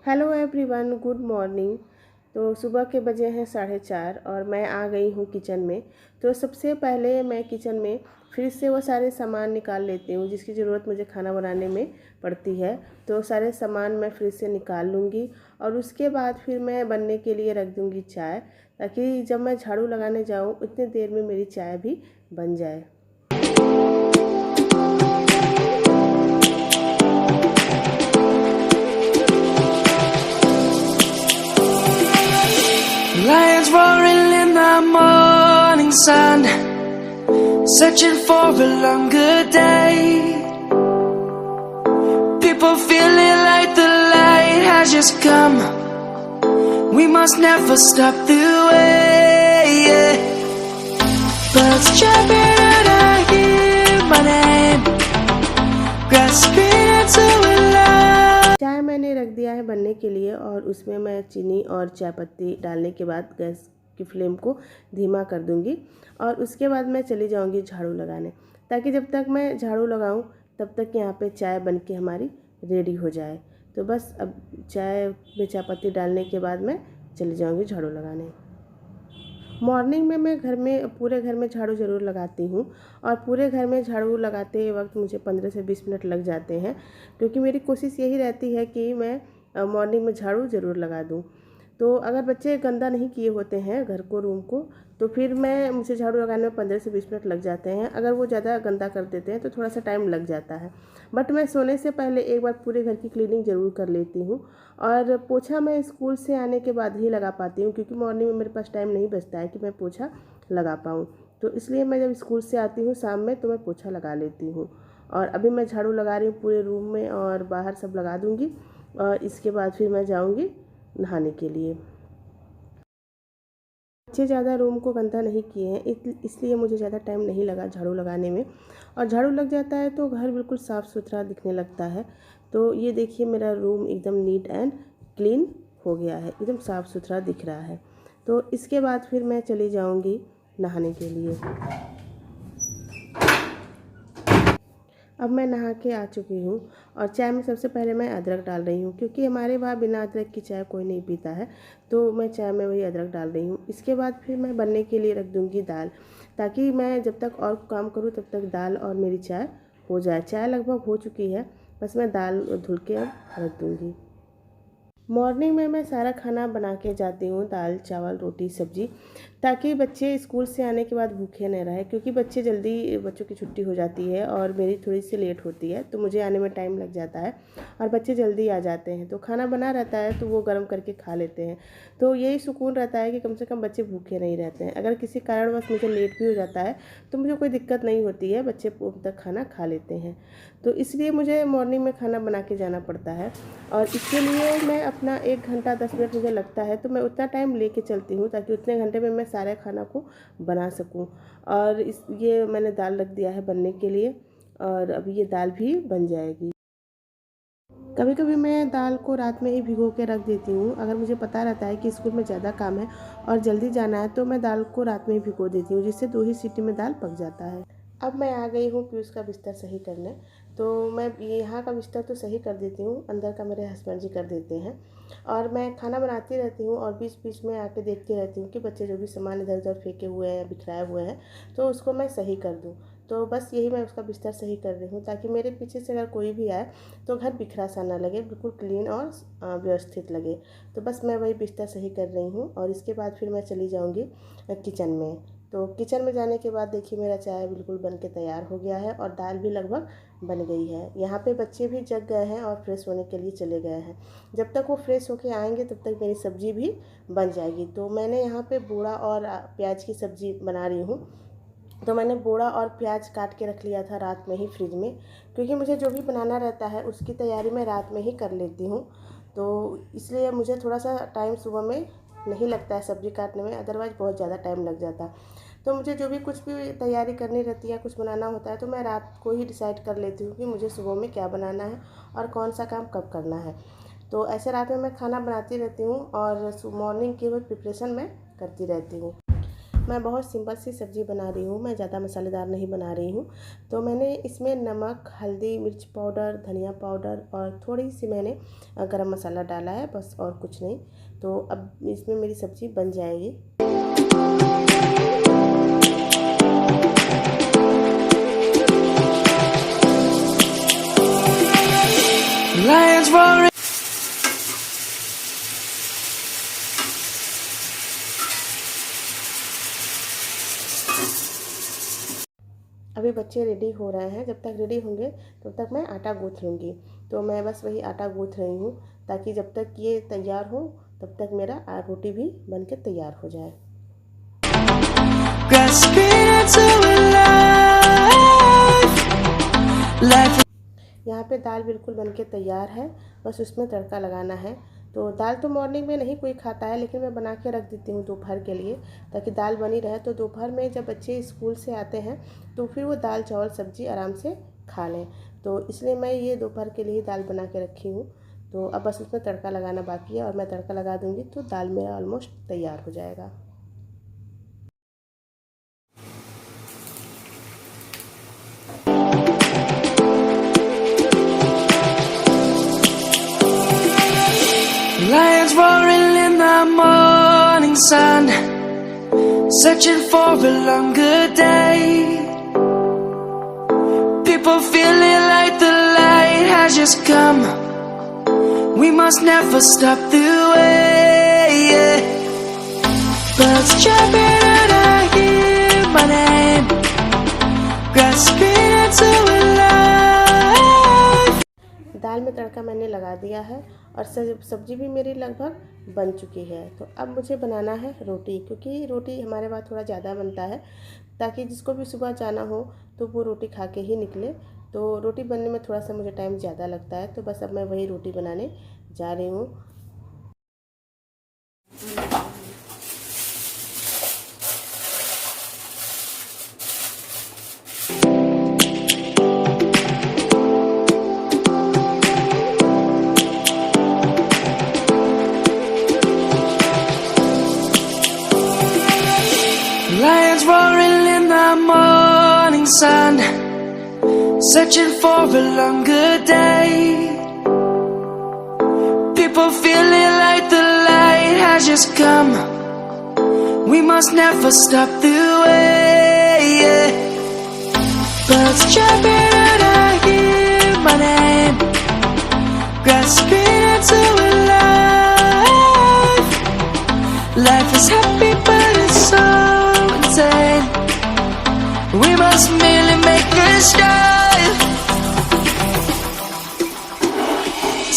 Hello everyone, good morning. तो सुबह के बजे हैं 4:30 और मैं आ गई हूँ किचन में। तो सबसे पहले मैं किचन में फ्रिज से वो सारे सामान निकाल लेती हूँ जिसकी ज़रूरत मुझे खाना बनाने में पड़ती है। तो सारे सामान मैं फ्रिज से निकाल लूँगी और उसके बाद फिर मैं बनने के लिए रख दूँगी चाय, ताकि जब मैं झाड़ू लगाने जाऊँ उतनी देर में मेरी चाय भी बन जाए। Lions roaring in the morning sun, searching for a longer day. People feeling like the light has just come. We must never stop the way. Birds jumping and I hear my name, grasping into a life. चाय मैंने रख दिया है बनने के लिए और उसमें मैं चीनी और चाय पत्ती डालने के बाद गैस की फ्लेम को धीमा कर दूंगी और उसके बाद मैं चली जाऊंगी झाड़ू लगाने, ताकि जब तक मैं झाड़ू लगाऊं तब तक यहाँ पे चाय बन के हमारी रेडी हो जाए। तो बस अब चाय में चाय पत्ती डालने के बाद मैं चली जाऊंगी झाड़ू लगाने। मॉर्निंग में मैं पूरे घर में झाड़ू ज़रूर लगाती हूँ और पूरे घर में झाड़ू लगाते वक्त मुझे 15 से 20 मिनट लग जाते हैं, क्योंकि मेरी कोशिश यही रहती है कि मैं मॉर्निंग में झाड़ू ज़रूर लगा दूँ। तो अगर बच्चे गंदा नहीं किए होते हैं घर को, रूम को, तो फिर मुझे झाड़ू लगाने में 15 से 20 मिनट लग जाते हैं। अगर वो ज़्यादा गंदा कर देते हैं तो थोड़ा सा टाइम लग जाता है। बट मैं सोने से पहले एक बार पूरे घर की क्लीनिंग ज़रूर कर लेती हूँ। और पोछा मैं स्कूल से आने के बाद ही लगा पाती हूँ, क्योंकि मॉर्निंग में मेरे पास टाइम नहीं बचता है कि मैं पोछा लगा पाऊँ। तो इसलिए मैं जब स्कूल से आती हूँ शाम में तो मैं पोछा लगा लेती हूँ। और अभी मैं झाड़ू लगा रही हूँ पूरे रूम में और बाहर सब लगा दूँगी और इसके बाद फिर मैं जाऊँगी नहाने के लिए। बच्चे ज़्यादा रूम को गंदा नहीं किए हैं, इसलिए मुझे ज़्यादा टाइम नहीं लगा झाड़ू लगाने में। और झाड़ू लग जाता है तो घर बिल्कुल साफ़ सुथरा दिखने लगता है। तो ये देखिए, मेरा रूम एकदम नीट एंड क्लीन हो गया है, एकदम साफ़ सुथरा दिख रहा है। तो इसके बाद फिर मैं चली जाऊंगी नहाने के लिए। अब मैं नहा के आ चुकी हूँ और चाय में सबसे पहले मैं अदरक डाल रही हूँ, क्योंकि हमारे वहाँ बिना अदरक की चाय कोई नहीं पीता है। तो मैं चाय में वही अदरक डाल रही हूँ। इसके बाद फिर मैं बनने के लिए रख दूँगी दाल, ताकि मैं जब तक और काम करूँ तब तक दाल और मेरी चाय हो जाए। चाय लगभग हो चुकी है, बस मैं दाल धुल के अब रख दूँगी। मॉर्निंग में मैं सारा खाना बना के जाती हूँ, दाल चावल रोटी सब्जी, ताकि बच्चे स्कूल से आने के बाद भूखे न रहे, क्योंकि बच्चों की छुट्टी हो जाती है और मेरी थोड़ी सी लेट होती है, तो मुझे आने में टाइम लग जाता है और बच्चे जल्दी आ जाते हैं। तो खाना बना रहता है तो वो गर्म करके खा लेते हैं। तो यही सुकून रहता है कि कम से कम बच्चे भूखे नहीं रहते हैं। अगर किसी कारणवश मुझे लेट भी हो जाता है तो मुझे कोई दिक्कत नहीं होती है, बच्चे तक खाना खा लेते हैं। तो इसलिए मुझे मॉर्निंग में खाना बना के जाना पड़ता है और इसके लिए मैं अपना 1 घंटा 10 मिनट मुझे लगता है, तो मैं उतना टाइम लेके चलती हूँ ताकि उतने घंटे में मैं सारे खाना को बना सकूँ। और ये मैंने दाल रख दिया है बनने के लिए और अभी ये दाल भी बन जाएगी। कभी कभी मैं दाल को रात में ही भिगो के रख देती हूँ। अगर मुझे पता रहता है कि स्कूल में ज़्यादा काम है और जल्दी जाना है तो मैं दाल को रात में ही भिगो देती हूँ, जिससे 2 ही सीटी में दाल पक जाता है। अब मैं आ गई हूँ पीयूष का बिस्तर सही करने। तो मैं यहाँ का बिस्तर तो सही कर देती हूँ, अंदर का मेरे हस्बैंड जी कर देते हैं। और मैं खाना बनाती रहती हूँ और बीच बीच में आके देखती रहती हूँ कि बच्चे जो भी सामान इधर उधर फेंके हुए हैं, बिखराए हुए हैं, तो उसको मैं सही कर दूँ। तो बस यही मैं उसका बिस्तर सही कर रही हूँ, ताकि मेरे पीछे से अगर कोई भी आए तो घर बिखरा सा ना लगे, बिल्कुल क्लीन और व्यवस्थित लगे। तो बस मैं वही बिस्तर सही कर रही हूँ और इसके बाद फिर मैं चली जाऊँगी किचन में। तो किचन में जाने के बाद देखिए, मेरा चाय बिल्कुल बन के तैयार हो गया है और दाल भी लगभग बन गई है। यहाँ पे बच्चे भी जग गए हैं और फ्रेश होने के लिए चले गए हैं। जब तक वो फ्रेश होके आएंगे तब तक मेरी सब्ज़ी भी बन जाएगी। तो मैंने यहाँ पे बोड़ा और प्याज की सब्ज़ी बना रही हूँ। तो मैंने बोड़ा और प्याज काट के रख लिया था रात में ही फ्रिज में, क्योंकि मुझे जो भी बनाना रहता है उसकी तैयारी मैं रात में ही कर लेती हूँ। तो इसलिए मुझे थोड़ा सा टाइम सुबह में नहीं लगता है सब्ज़ी काटने में, अदरवाइज़ बहुत ज़्यादा टाइम लग जाता है। तो मुझे जो भी कुछ भी तैयारी करनी रहती है, कुछ बनाना होता है, तो मैं रात को ही डिसाइड कर लेती हूँ कि मुझे सुबह में क्या बनाना है और कौन सा काम कब करना है। तो ऐसे रात में मैं खाना बनाती रहती हूँ और मॉर्निंग की वो प्रिपरेशन मैं करती रहती हूँ। मैं बहुत सिंपल सी सब्ज़ी बना रही हूँ, मैं ज़्यादा मसालेदार नहीं बना रही हूँ। तो मैंने इसमें नमक, हल्दी, मिर्च पाउडर, धनिया पाउडर और थोड़ी सी मैंने गरम मसाला डाला है, बस और कुछ नहीं। तो अब इसमें मेरी सब्ज़ी बन जाएगी। Lions roaring. अभी बच्चे रेडी हो रहे हैं, जब तक रेडी होंगे तब तक मैं आटा गूँथ लूँगी। तो मैं बस वही आटा गूँथ रही हूँ ताकि जब तक ये तैयार हो तब तक मेरा रोटी भी बन के तैयार हो जाए। यहाँ पे दाल बिल्कुल बन के तैयार है, बस उसमें तड़का लगाना है। तो दाल तो मॉर्निंग में नहीं कोई खाता है, लेकिन मैं बना के रख देती हूँ दोपहर के लिए, ताकि दाल बनी रहे। तो दोपहर में जब बच्चे स्कूल से आते हैं तो फिर वो दाल चावल सब्ज़ी आराम से खा लें। तो इसलिए मैं ये दोपहर के लिए दाल बना के रखी हूँ। तो अब बस उसमें तड़का लगाना बाकी है और मैं तड़का लगा दूँगी तो दाल मेरा ऑलमोस्ट तैयार हो जाएगा। Lions roaring in the morning sun, searching for a longer day. People feeling like the light has just come. We must never stop the way. Birds chirping and I hear my name, grasping into a life. दाल में तड़का मैंने लगा दिया है और सब्ज़ी भी मेरी लगभग बन चुकी है। तो अब मुझे बनाना है रोटी, क्योंकि रोटी हमारे वहाँ थोड़ा ज़्यादा बनता है, ताकि जिसको भी सुबह जाना हो तो वो रोटी खा के ही निकले। तो रोटी बनने में थोड़ा सा मुझे टाइम ज़्यादा लगता है। तो बस अब मैं वही रोटी बनाने जा रही हूँ। Lions roaring in the morning sun, searching for a longer day. People feeling like the light has just come. We must never stop the way. Birds chirping and I hear my name, grasping into a life. Life is happy but it's so insane. We must merely make a start.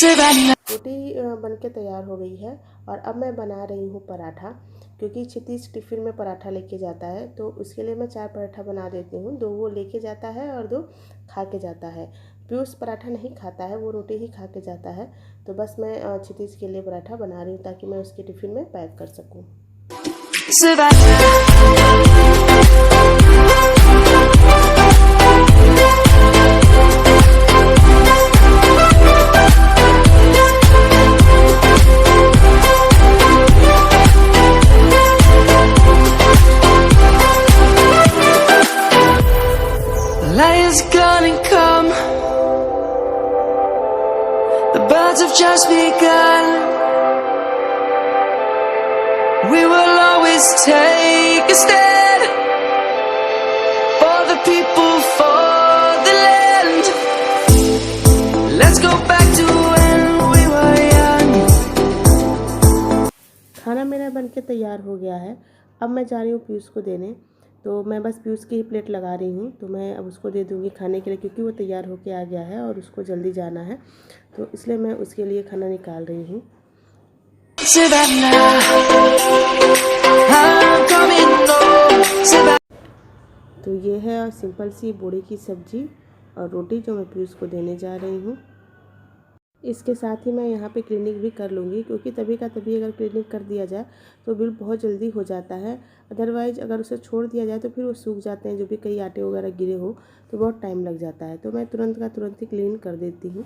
Savannah. रोटी बन के तैयार हो गई है और अब मैं बना रही हूँ पराठा, क्योंकि क्षितिज टिफ़िन में पराठा लेके जाता है। तो उसके लिए मैं 4 पराठा बना देती हूँ, 2 वो लेके जाता है और 2 खा के जाता है। पीयूष पराठा नहीं खाता है, वो रोटी ही खा के जाता है। तो बस मैं क्षितिज के लिए पराठा बना रही हूँ ताकि मैं उसके टिफ़िन में पैक कर सकूँ। Lions gonna come. The birds have just begun. We will always take a stand for the people, for the land. Let's go back to when we were young. खाना मेरा बनके तैयार हो गया है। अब मैं जा रही हूँ पीयूष को देने। तो मैं बस पीयूष की ही प्लेट लगा रही हूँ। तो मैं अब उसको दे दूँगी खाने के लिए, क्योंकि वो तैयार होके आ गया है और उसको जल्दी जाना है। तो इसलिए मैं उसके लिए खाना निकाल रही हूँ। तो ये है सिंपल सी बोड़ी की सब्ज़ी और रोटी जो मैं पीयूष को देने जा रही हूँ। इसके साथ ही मैं यहाँ पे क्लीनिक भी कर लूँगी, क्योंकि तभी का तभी अगर क्लीनिक कर दिया जाए तो बिल बहुत जल्दी हो जाता है। अदरवाइज़ अगर उसे छोड़ दिया जाए तो फिर वो सूख जाते हैं, जो भी कई आटे वगैरह गिरे हो तो बहुत टाइम लग जाता है। तो मैं तुरंत का तुरंत ही क्लीन कर देती हूँ।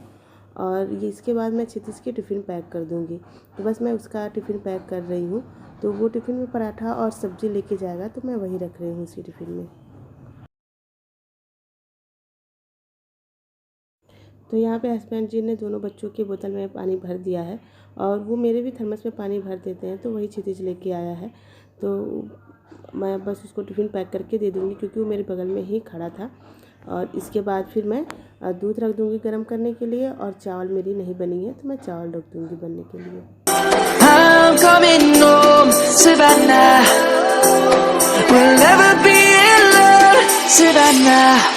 और ये इसके बाद मैं क्षितिज की टिफ़िन पैक कर दूँगी। तो बस मैं उसका टिफ़िन पैक कर रही हूँ। तो वो टिफ़िन में पराठा और सब्ज़ी लेके जाएगा, तो मैं वही रख रही हूँ उसी टिफ़िन में। तो यहाँ पे हस्बैंड जी ने दोनों बच्चों की बोतल में पानी भर दिया है और वो मेरे भी थर्मस में पानी भर देते हैं, तो वही क्षितिज लेके आया है। तो मैं बस उसको टिफ़िन पैक करके दे दूँगी क्योंकि वो मेरे बगल में ही खड़ा था। और इसके बाद फिर मैं दूध रख दूँगी गर्म करने के लिए, और चावल मेरी नहीं बनी है तो मैं चावल रख दूँगी बनने के लिए। I'm coming home, Savannah. We'll never be alone, Savannah.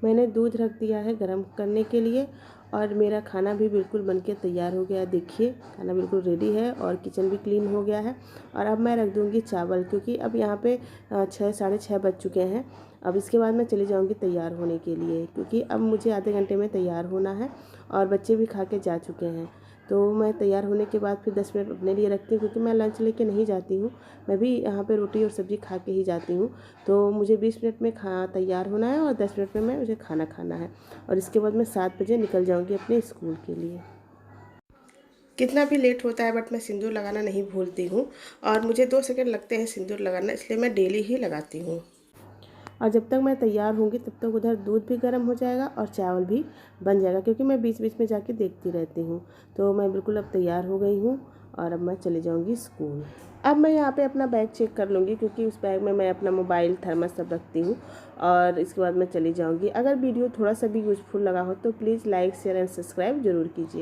मैंने दूध रख दिया है गर्म करने के लिए और मेरा खाना भी बिल्कुल बनके तैयार हो गया है। देखिए खाना बिल्कुल रेडी है और किचन भी क्लीन हो गया है। और अब मैं रख दूँगी चावल, क्योंकि अब यहाँ पे 6 साढ़े 6 बज चुके हैं। अब इसके बाद मैं चली जाऊँगी तैयार होने के लिए, क्योंकि अब मुझे आधे घंटे में तैयार होना है और बच्चे भी खा के जा चुके हैं। तो मैं तैयार होने के बाद फिर 10 मिनट अपने लिए रखती हूँ, क्योंकि मैं लंच लेके नहीं जाती हूँ। मैं भी यहाँ पे रोटी और सब्ज़ी खा के ही जाती हूँ। तो मुझे 20 मिनट में तैयार होना है और 10 मिनट में मुझे खाना खाना है। और इसके बाद मैं 7 बजे निकल जाऊँगी अपने स्कूल के लिए। कितना भी लेट होता है बट मैं सिंदूर लगाना नहीं भूलती हूँ, और मुझे 2 सेकंड लगते हैं सिंदूर लगाना, इसलिए मैं डेली ही लगाती हूँ। और जब तक मैं तैयार होंगी तब तक उधर दूध भी गर्म हो जाएगा और चावल भी बन जाएगा, क्योंकि मैं बीच बीच में जाके देखती रहती हूँ। तो मैं बिल्कुल अब तैयार हो गई हूँ और अब मैं चली जाऊँगी स्कूल। अब मैं यहाँ पे अपना बैग चेक कर लूँगी, क्योंकि उस बैग में मैं अपना मोबाइल थर्मस सब रखती हूँ। और इसके बाद मैं चली जाऊँगी। अगर वीडियो थोड़ा सा भी यूज़फुल लगा हो तो please like share and subscribe ज़रूर कीजिए।